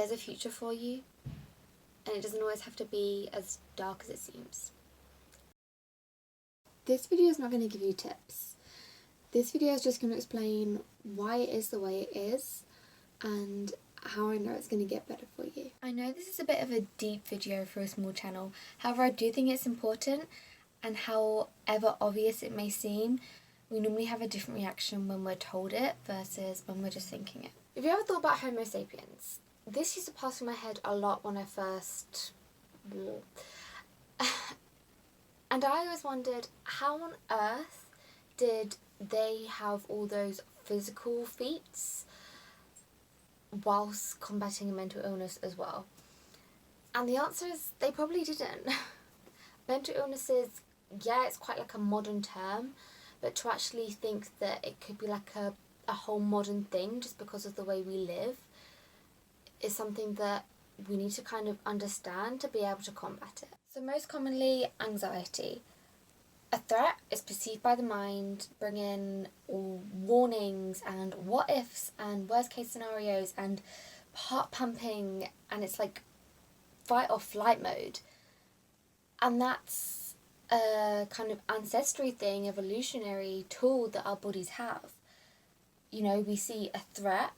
there's a future for you, and it doesn't always have to be as dark as it seems. This video is not going to give you tips. This video is just going to explain why it is the way it is and how I know it's going to get better for you. I know this is a bit of a deep video for a small channel, however I do think it's important, and however obvious it may seem, we normally have a different reaction when we're told it versus when we're just thinking it. Have you ever thought about Homo sapiens? This used to pass through my head a lot when I first... And I always wondered, how on earth did they have all those physical feats whilst combating a mental illness as well? And the answer is they probably didn't. Mental illnesses, yeah, it's quite like a modern term, but to actually think that it could be like a whole modern thing just because of the way we live is something that we need to kind of understand to be able to combat it. So most commonly, anxiety. A threat is perceived by the mind, bringing warnings and what ifs and worst case scenarios and heart pumping, and it's like fight or flight mode. And that's a kind of ancestry thing, evolutionary tool that our bodies have. You know, we see a threat,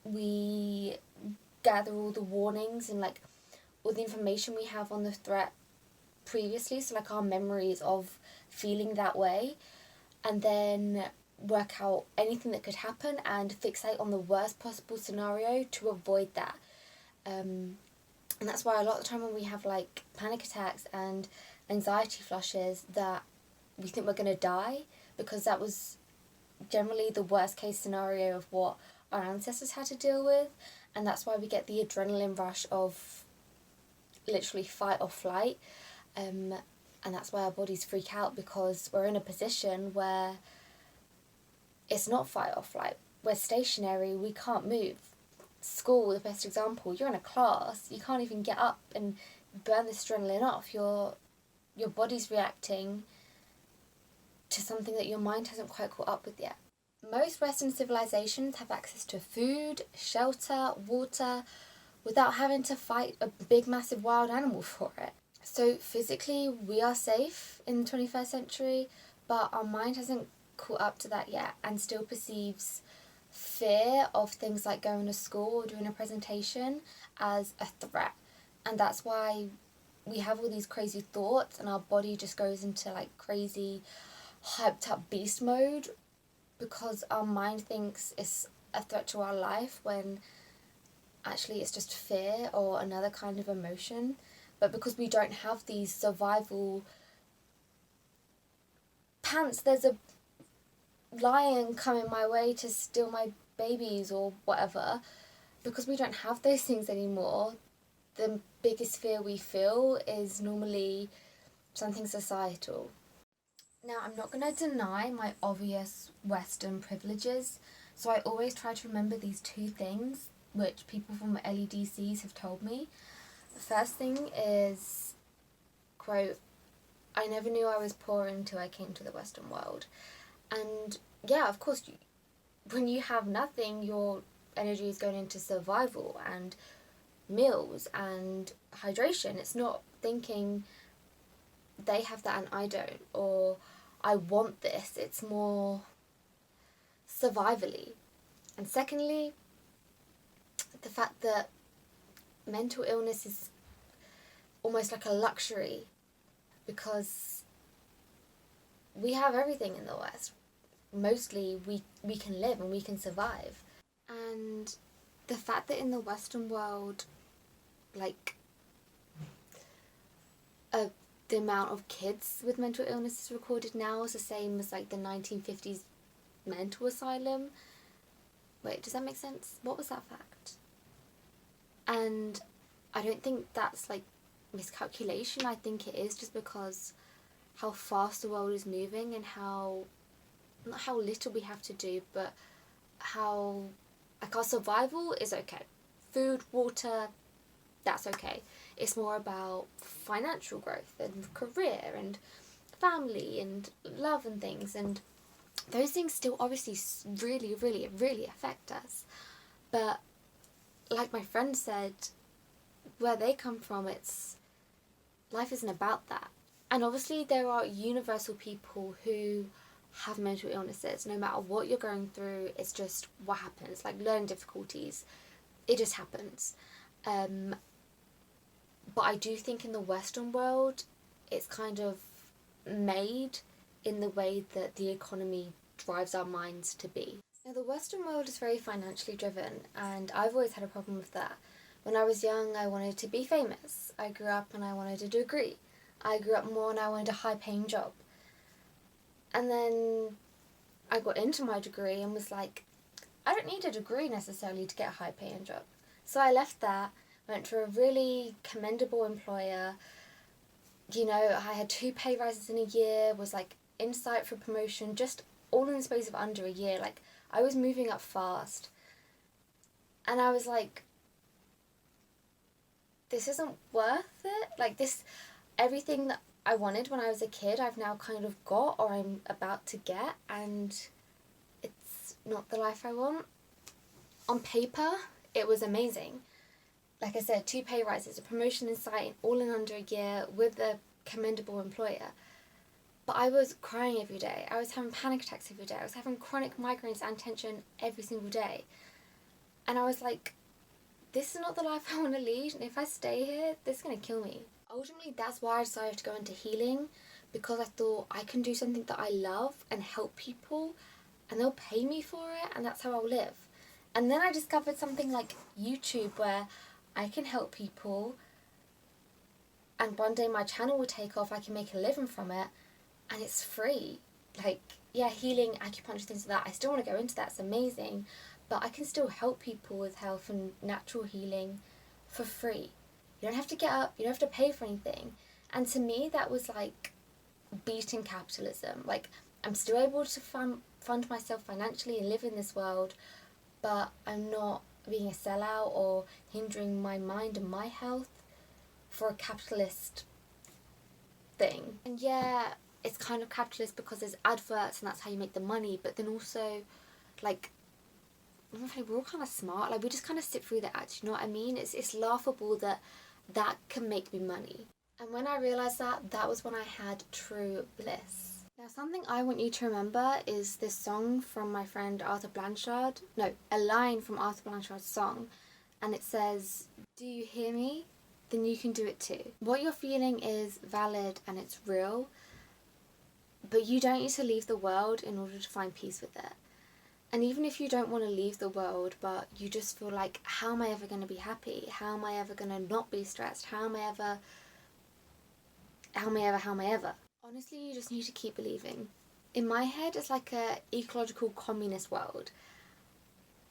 we gather all the warnings and like all the information we have on the threat previously, so like our memories of feeling that way, and then work out anything that could happen and fixate on the worst possible scenario to avoid that. And that's why a lot of the time when we have like panic attacks and anxiety flushes, that we think we're going to die, because that was generally the worst case scenario of what our ancestors had to deal with, and that's why we get the adrenaline rush of literally fight or flight. And that's why our bodies freak out, because we're in a position where it's not fight or flight. We're stationary, we can't move. School, the best example, you're in a class, you can't even get up and burn this adrenaline off. Your body's reacting to something that your mind hasn't quite caught up with yet. Most Western civilizations have access to food, shelter, water, without having to fight a big massive wild animal for it. So physically we are safe in the 21st century, but our mind hasn't caught up to that yet and still perceives fear of things like going to school or doing a presentation as a threat. And that's why we have all these crazy thoughts and our body just goes into like crazy hyped up beast mode, because our mind thinks it's a threat to our life when actually it's just fear or another kind of emotion. But because we don't have these survival pants, there's a lion coming my way to steal my babies or whatever, because we don't have those things anymore, the biggest fear we feel is normally something societal. Now, I'm not going to deny my obvious Western privileges, so I always try to remember these two things which people from LEDCs have told me. The first thing is, quote, "I never knew I was poor until I came to the Western world." And yeah, of course, when you have nothing, your energy is going into survival and meals and hydration. It's not thinking they have that and I don't, or I want this. It's more survivally. And secondly, the fact that mental illness is almost like a luxury, because we have everything in the West. Mostly we can live and we can survive. And the fact that in the Western world, like, the amount of kids with mental illness is recorded now is the same as like the 1950s mental asylum. Wait, does that make sense? What was that fact? And I don't think that's like miscalculation. I think it is just because how fast the world is moving and how, not how little we have to do, but how, like, our survival is okay. Food, water, that's okay. It's more about financial growth and career and family and love and things, and those things still obviously really, really, really affect us. But like my friend said, where they come from, it's life isn't about that. And obviously there are universal people who have mental illnesses. No matter what you're going through, it's just what happens. Like learning difficulties, it just happens. But I do think in the Western world, it's kind of made in the way that the economy drives our minds to be. Now, the Western world is very financially driven, and I've always had a problem with that. When I was young, I wanted to be famous. I grew up and I wanted a degree. I grew up more and I wanted a high-paying job. And then I got into my degree and was like, I don't need a degree necessarily to get a high-paying job. So I left that, went to a really commendable employer. You know, I had 2 pay rises in a year, was like in sight for promotion, just all in the space of under a year. Like, I was moving up fast. And I was like, this isn't worth it. Like, everything that I wanted when I was a kid, I've now kind of got, or I'm about to get, and it's not the life I want. On paper, it was amazing. Like I said, 2 pay rises, a promotion in sight, all in under a year, with a commendable employer. But I was crying every day. I was having panic attacks every day. I was having chronic migraines and tension every single day. And I was like, this is not the life I want to lead, and if I stay here, this is going to kill me. Ultimately, that's why I decided to go into healing, because I thought I can do something that I love and help people, and they'll pay me for it, and that's how I'll live. And then I discovered something like YouTube, where I can help people, and one day my channel will take off, I can make a living from it, and it's free. Like, yeah, healing, acupuncture, things like that, I still want to go into that, it's amazing, but I can still help people with health and natural healing for free. You don't have to get up, you don't have to pay for anything. And to me, that was like beating capitalism. Like, I'm still able to fund myself financially and live in this world, but I'm not being a sellout or hindering my mind and my health for a capitalist thing. And yeah, it's kind of capitalist because there's adverts and that's how you make the money, but then also, like, we're all kind of smart. Like, we just kind of sit through the ads, you know what I mean? It's laughable that that can make me money. And when I realised that, that was when I had true bliss. Now, something I want you to remember is this song from my friend Arthur Blanchard. No, a line from Arthur Blanchard's song. And it says, "Do you hear me? Then you can do it too." What you're feeling is valid and it's real, but you don't need to leave the world in order to find peace with it. And even if you don't want to leave the world, but you just feel like, how am I ever going to be happy? How am I ever going to not be stressed? How am I ever? Honestly, you just need to keep believing. In my head, it's like a ecological communist world.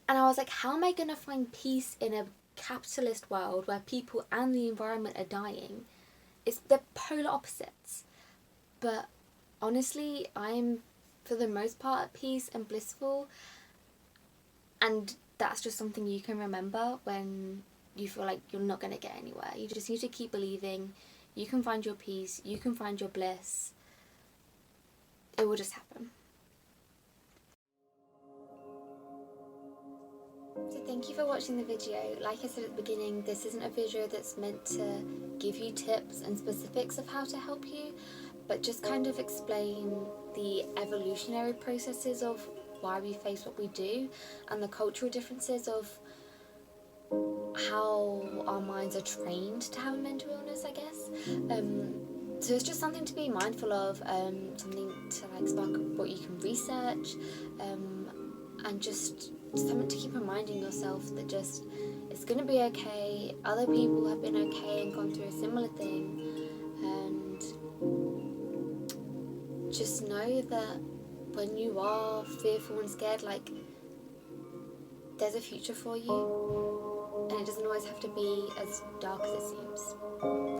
And I was like, how am I going to find peace in a capitalist world where people and the environment are dying? They're polar opposites. But honestly, I'm, for the most part, at peace and blissful. And that's just something you can remember when you feel like you're not going to get anywhere. You just need to keep believing. You can find your peace. You can find your bliss. It will just happen. So thank you for watching the video. Like I said at the beginning, this isn't a video that's meant to give you tips and specifics of how to help you, but just kind of explain the evolutionary processes of why we face what we do and the cultural differences of how our minds are trained to have a mental illness, I guess. So it's just something to be mindful of, something to like spark what you can research, and just something to keep reminding yourself that just it's gonna be okay. Other people have been okay and gone through a similar thing, and just know that when you are fearful and scared, like, there's a future for you, and it doesn't always have to be as dark as it seems.